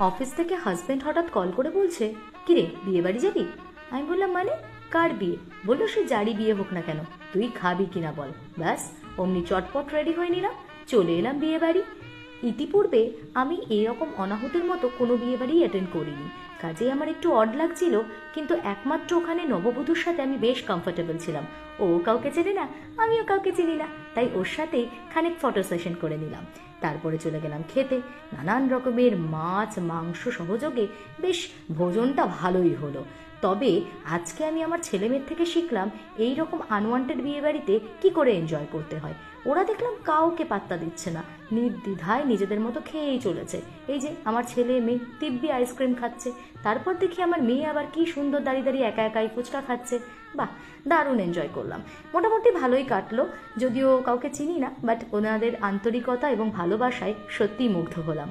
Office থেকে husband হঠাৎ call করে বলছে, কিরে বিয়ে বাড়ি যাবি? আমি বললাম, মানে কার বিয়ে? বললো, সে যারই বিয়ে হোক না কেন, তুই খাবি কিনা বল। ব্যাস অমনি চটপট রেডি হয়ে নিলাম, চলে এলাম বিয়ে বাড়ি। ইতিপূর্বে আমি এরকম অনাহুতের মতো কোনো বিয়ে বাড়ি অ্যাটেন্ড করিনি, কাজেই আমার একটু অড লাগছিল, কিন্তু একমাত্র ওখানে নববধূর সাথে আমি বেশ কমফোর্টেবল ছিলাম। ও কাউকে চেনে না, আমিও কাউকে চিনি না, তাই ওর সাথেই খানিক ফটো সেশন করে নিলাম। তারপরে চলে গেলাম খেতে। নানান রকমের মাছ মাংস সহযোগে বেশ ভোজনটা ভালোই হলো। তবে আজকে আমি আমার ছেলেমেয়ের থেকে শিখলাম এই রকম আনওয়ান্টেড বিয়ে বাড়িতে কী করে এনজয় করতে হয়। ওরা দেখলাম কাউকে পাত্তা দিচ্ছে না, নির্দ্বিধায় নিজেদের মতো খেয়েই চলেছে। এই যে আমার ছেলে মেয়ে দিব্যি আইসক্রিম খাচ্ছে, তারপর দেখি আমার মেয়ে আবার কি সুন্দর দাঁড়িয়ে দাঁড়িয়ে একা একাই ফুচকা খাচ্ছে। বাহ, দারুণ এনজয় করলাম। মোটামুটি ভালোই কাটলো, যদিও কাউকে চিনি না, বাট ওনাদের আন্তরিকতা এবং ভালোবাসায় সত্যিই মুগ্ধ হলাম।